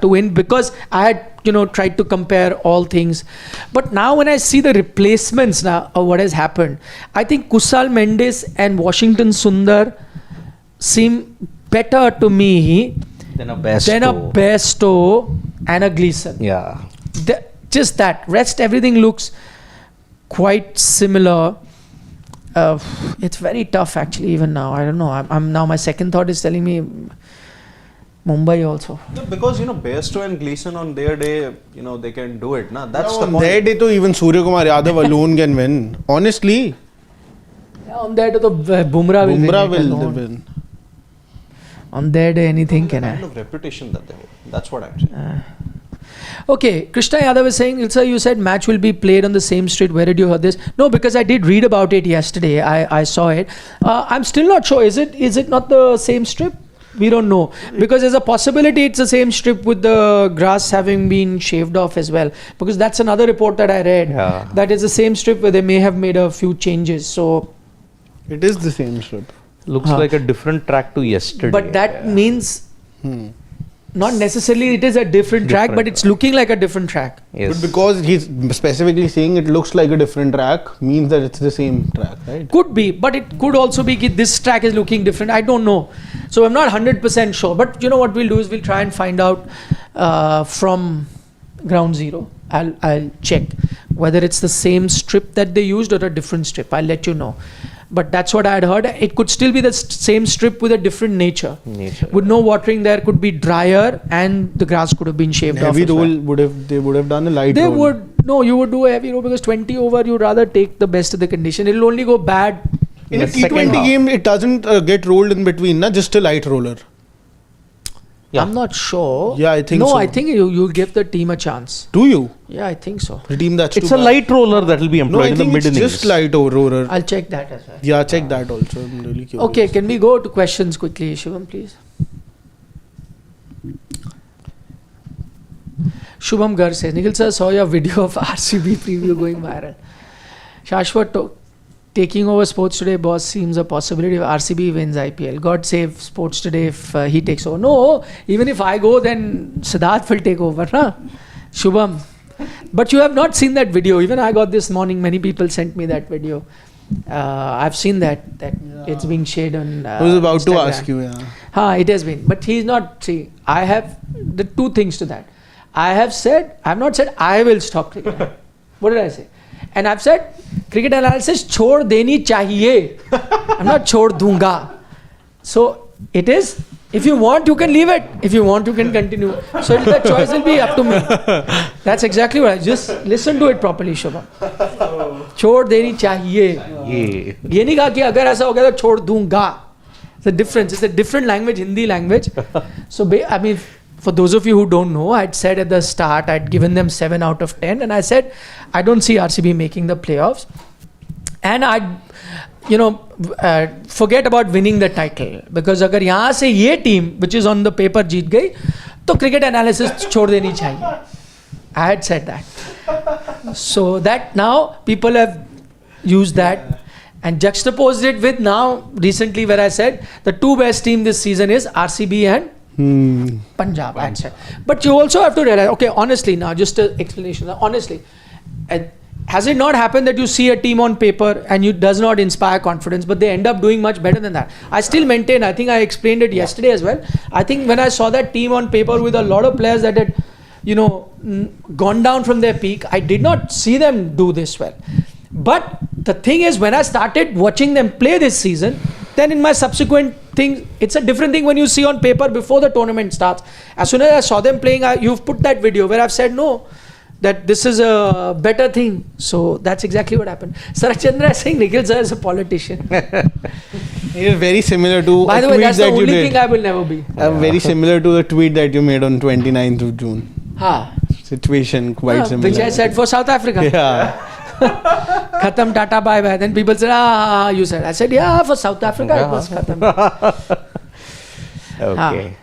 to win, because I had tried to compare all things. But now when I see the replacements now of what has happened, I think Kusal Mendes and Washington Sundar seem better to me Then a best. than a BAIRSTOW and a GLEESON. Yeah. Just that. Rest, everything looks quite similar. It's very tough actually even now. I don't know. I'm now, my second thought is telling me Mumbai also. No, because, BAIRSTOW and GLEESON on their day, they can do it. Na? That's the On point. their day, to even Surya Kumar Yadav alone can win. Honestly, On their day, the Bumrah will Bumrah win. will win. On their day, anything can kind happen. of reputation that they hold. That's what I'm saying. Okay, Krishna Yadav is saying, Ilsa, you said match will be played on the same street. Where did you hear this? No, because I did read about it yesterday. I saw it. I'm still not sure. Is it not the same strip? We don't know. Because there's a possibility it's the same strip with the grass having been shaved off as well. Because that's another report that I read. Yeah. That is the same strip where they may have made a few changes. So, It is the same strip. Looks like a different track to yesterday. but that means not necessarily it is a different track, but it's looking like a different track. Yes. But because he's specifically saying it looks like a different track, means that it's the same track, right? Could be, but it could also be that this track is looking different. I don't know. So I'm not 100% sure. But you know what we'll do is we'll try and find out from ground zero. I'll check whether it's the same strip that they used or a different strip. I'll let you know. But that's what I had heard. It could still be the same strip with a different nature. With no watering there, could be drier and the grass could have been shaved off. Heavy as well. roll they would have done a light They roll. would. No, you would do a heavy roll because 20 over, you'd rather take the best of the condition. It'll only go bad. In a the second T20 half. game, it doesn't get rolled in between, na? Just a light roller. Yeah. I'm not sure. Yeah, I think no, so. I think you give the team a chance. Do you? Yeah, I think so. The team that's It's too a bad. light roller that will be No, employed I in the think mid it's innings. just light roller. I'll check that as well. Yeah, check that also. I'm really curious. Okay, can we go to questions quickly, Shubham, please? Shubham Gar says, Nikhil sir, saw your video of RCB preview going viral. Shashwat taking over Sports Today boss seems a possibility if RCB wins IPL. God save Sports Today if he takes over. No, even if I go, then Siddharth will take over. Huh? Shubham. But you have not seen that video. Even I got this morning, many people sent me that video. I've seen that it's being shared on I was about to Instagram. ask you, It has been. But he's not, see, I have the two things to that. I have not said I will stop cricket. What did I say? And I've said cricket analysis छोड़ देनी चाहिए. I'm not छोड़ दूंगा. So it is, if you want you can leave it, if you want you can continue. So the choice will be up to me. That's exactly what I just listen to it properly, Shubham. छोड़ देनी चाहिए. ये नहीं कहा कि अगर ऐसा हो गया तो छोड़ दूंगा. It's a difference. It's a different language, Hindi language. So I mean, for those of you who don't know, I'd said at the start, I'd given them 7 out of 10, and I said, I don't see RCB making the playoffs. And I'd, forget about winning the title. Because अगर यहाँ से ये team, which is on the paper, जीत गई, तो cricket analysis छोड़ देनी चाहिए. I had said that. So that now people have used that and juxtaposed it with now recently where I said the two best team this season is RCB and Punjab. But you also have to realize, okay, honestly now, just an explanation. Honestly, has it not happened that you see a team on paper and it does not inspire confidence, but they end up doing much better than that? I still maintain, I think I explained it yesterday as well. I think when I saw that team on paper with a lot of players that had, gone down from their peak, I did not see them do this well. But the thing is, when I started watching them play this season, then in my subsequent things, it's a different thing when you see on paper before the tournament starts. As soon as I saw them playing, you've put that video where I've said no, that this is a better thing. So that's exactly what happened. Sarat Chandra is saying Nikhil sir is a politician. You're very similar to By a the way, tweet that's the that you only did. thing I will never be. Very similar to the tweet that you made on 29th of June. Situation quite similar. Which I said for South Africa. Yeah. Khatam, tata, bye bye. Then people said, you said. I said, yeah, for South Africa it was khatam. Okay.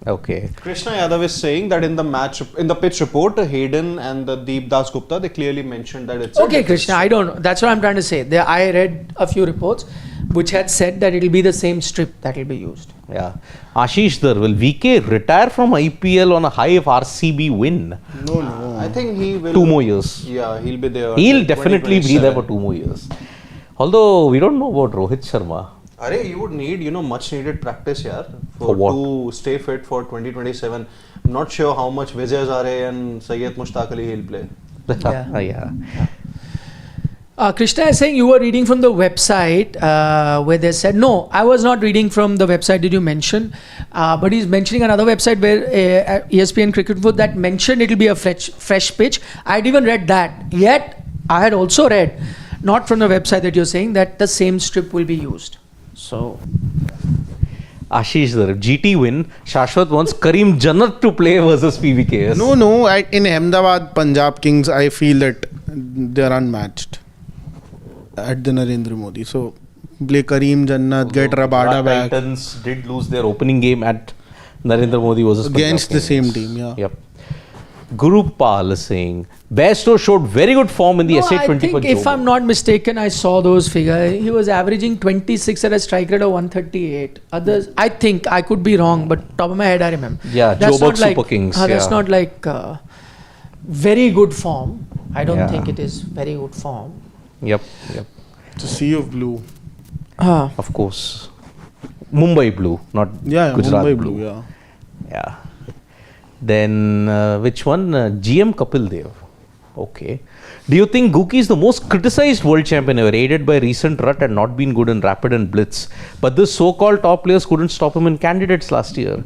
Okay. Krishna Yadav is saying that in the pitch report, Hayden and the Deep Das Gupta, they clearly mentioned that it's Okay, Krishna, I don't know. That's what I'm trying to say. I read a few reports which had said that it will be the same strip that will be used. Yeah. Ashish Dar, will VK retire from IPL on a high of RCB win? No. I think he will. 2 more years. Yeah, he'll be there. He'll until definitely be there for 2027. 2 more years. Although we don't know about Rohit Sharma. Arey, you would need, much needed practice here For what? to stay fit for 2027. I'm not sure how much Vijay Hazare and Syed Mushtaq Ali he'll play. Yeah. Krishna is saying you were reading from the website where they said, no, I was not reading from the website did you mention, but he's mentioning another website where ESPN Cricket Info that mentioned it will be a fresh pitch. I had even read that. Yet, I had also read, not from the website that you're saying, that the same strip will be used. So, Ashish Dar, if GT win, Shashwat wants Kareem Jannat to play versus PVKS. No. In Ahmedabad, Punjab Kings, I feel that they're unmatched at the Narendra Modi. So, play Kareem Jannat, get Rabada back. Titans did lose their opening game at Narendra Modi versus Against Punjab the same Kings. team, yeah. Yep. Guru Pal is saying, BAIRSTOW showed very good form in the no, SA20 I for think if I'm not mistaken, I saw those figures. He was averaging 26 at a strike rate of 138. Others, I think, I could be wrong, but top of my head I remember. Yeah, Joburg Super Kings. That's not like very good form. I don't Yeah. think it is very good form. Yep. It's a sea of blue. Of course. Mumbai Blue, not Gujarat Mumbai Blue. Blue, Yeah. Then which one? GM Kapil Dev. Okay. Do you think Gookie is the most criticized world champion ever, aided by recent rut and not been good in rapid and blitz? But the so-called top players couldn't stop him in candidates last year.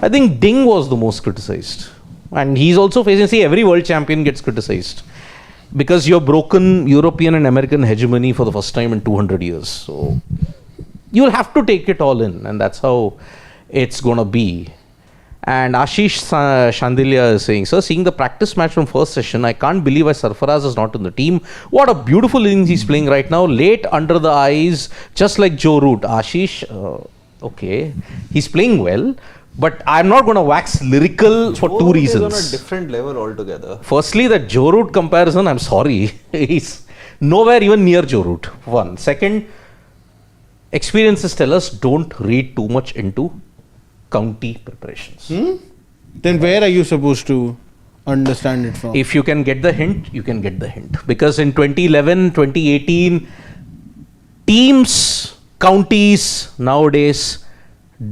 I think Ding was the most criticized. And he's also facing, see, every world champion gets criticized. Because you've broken European and American hegemony for the first time in 200 years. So you'll have to take it all in. And that's how it's going to be. And Ashish Shandilya is saying, sir, seeing the practice match from first session, I can't believe why Sarfaraz is not in the team. What a beautiful innings he's playing right now. Late under the eyes, just like Joe Root. Ashish, okay, he's playing well. But I'm not going to wax lyrical for two reasons. He's on a different level altogether. Firstly, that Joe Root comparison, I'm sorry. He's nowhere even near Joe Root. One. Second, experiences tell us don't read too much into county preparations. Then where are you supposed to understand it from? If you can get the hint, you can get the hint. Because in 2011, 2018, teams, counties nowadays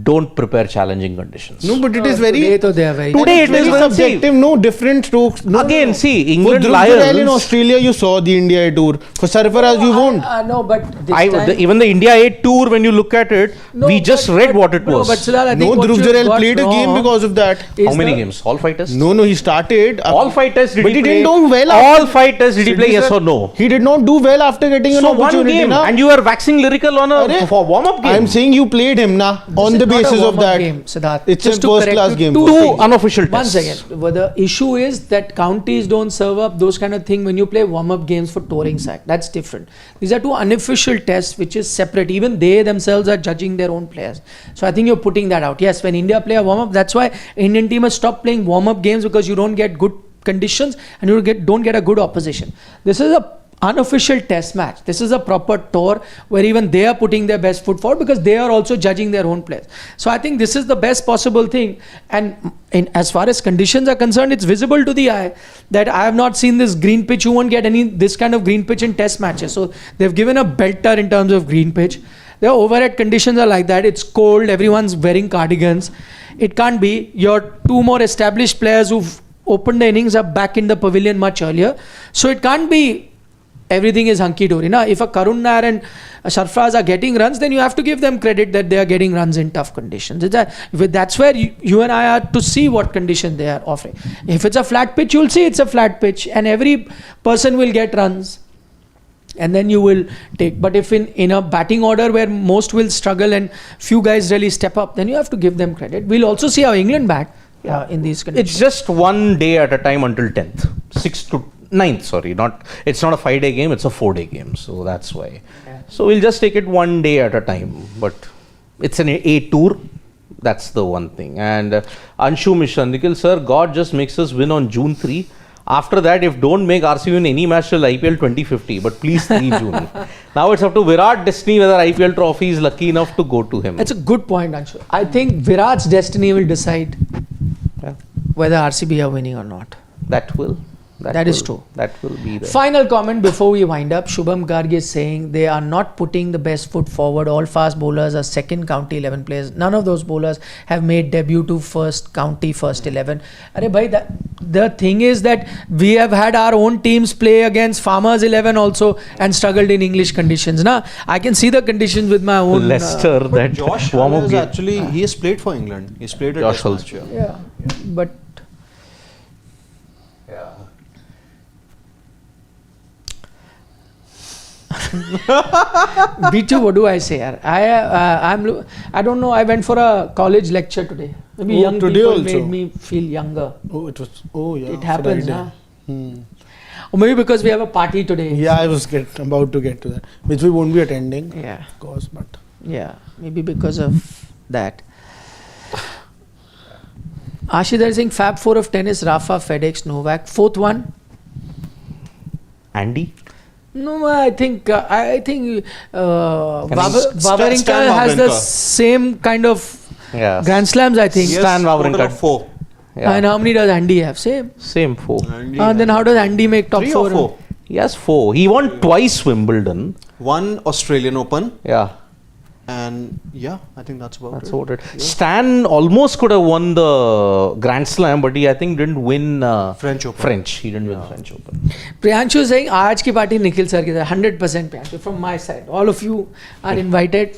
don't prepare challenging conditions. No, but it is very... Today it is very subjective. No, different strokes. No, Again, see, for England Dhruv Lions... Jurel in Australia, you saw the India A tour. For Sarfaraz, you won't. No, but this time... even the India 8 tour, when you look at it, we just read what it was. But Siddharth, I think No, Dhruv Jurel played a game because of that. How many games? All 5 tests? No, he started. All 5 tests did but he he play? didn't do well. All 5 tests did he play, yes or no? He did not do well after getting an So one opportunity. game, Na? and you are waxing lyrical on a for warm-up game. I'm saying you played him on the basis of that. Game, Siddharth. It's Just a to first class correct you, game. Two unofficial One tests. second. Well, the issue is that counties don't serve up those kind of thing when you play warm-up games for touring side. That's different. These are two unofficial tests which is separate. Even they themselves are judging their own players. So I think you're putting that out. Yes, when India play a warm-up, that's why Indian team has stopped playing warm-up games because you don't get good conditions and you don't get a good opposition. This is a unofficial test match. This is a proper tour where even they are putting their best foot forward because they are also judging their own players. So I think this is the best possible thing. And as far as conditions are concerned, it's visible to the eye that I have not seen this green pitch. You won't get this kind of green pitch in test matches. So they've given a belter in terms of green pitch. The overhead conditions are like that. It's cold. Everyone's wearing cardigans. It can't be. Your two more established players who've opened the innings are back in the pavilion much earlier. So it can't be everything is hunky-dory. Now, if a Karun Nair and a Sarfaraz are getting runs, then you have to give them credit that they are getting runs in tough conditions. That's where you and I are to see what condition they are offering. If it's a flat pitch, you'll see it's a flat pitch and every person will get runs. And then you will take. But if in a batting order where most will struggle and few guys really step up, then you have to give them credit. We'll also see how England bat in these conditions. It's just one day at a time until 10th. 6th to 9th, sorry. It's not a 5-day game, it's a 4-day game. So that's why. Yeah. So we'll just take it one day at a time. But it's an A tour. That's the one thing. And Anshu Mishra, Nikhil sir, God just makes us win on June 3. After that, if don't make RCB win any match till IPL 2050, but please 3 June. Now it's up to Virat destiny whether IPL trophy is lucky enough to go to him. That's a good point, Anshu. I think Virat's destiny will decide whether RCB are winning or not. That is true. That will be the final comment before we wind up. Shubham Garg is saying they are not putting the best foot forward. All fast bowlers are second county 11 players. None of those bowlers have made debut to first county first 11. Arey bhai, the thing is that we have had our own teams play against Farmers 11 also and struggled in English conditions. Now I can see the conditions with my own. Leicester that Josh warm-up is game. actually he has played for England. He's played a Josh test match. Yeah, but. B2, what do I say? I don't know. I went for a college lecture today. Maybe young people also made me feel younger. Oh, it was. Oh, yeah. It happens, huh? Or maybe because we have a party today. Yeah, I was about to get to that, which we won't be attending. Yeah, of course, but yeah, maybe because of that. Ashidhar saying Fab 4 of tennis, Rafa, FedEx, Novak. 4th one. Andy. No, I think Wawrinka Stan has the Wawrinka. same kind of Yeah. Grand Slams, I think. Yes, Stan total Wawrinka. of 4. Yeah. And how many does Andy have? Same. 4. Then how does Andy make top 3 4? or 4? He has 4. He won twice Wimbledon. 1 Australian Open. Yeah. And yeah, I think that's about That's it. about it. Yeah. Stan almost could have won the Grand Slam, but he I think didn't win French Open. He didn't win French Open. Priyanshu is saying, Aaj ki party Nikhil sir ki taraf. 100% Priyanshu from my side. All of you are invited.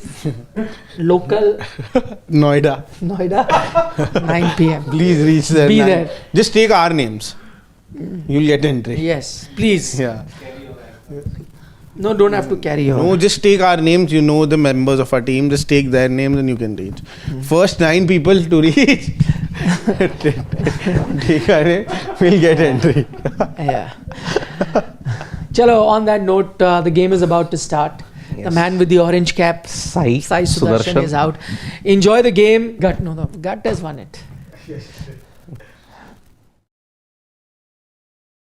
Local Noida. 9 p.m. Please reach there. Be 9. there. Just take our names. You'll get entry. Yes, please. Yeah. No, don't have to carry your. No, just take our names. You know the members of our team. Just take their names and you can reach. First 9 people to reach. Take our name. We'll get entry. Yeah. Chalo, on that note, the game is about to start. The Yes. man with the orange cap, Sai Sudarshan Sudarshan. is out. Enjoy the game. Gut has won it.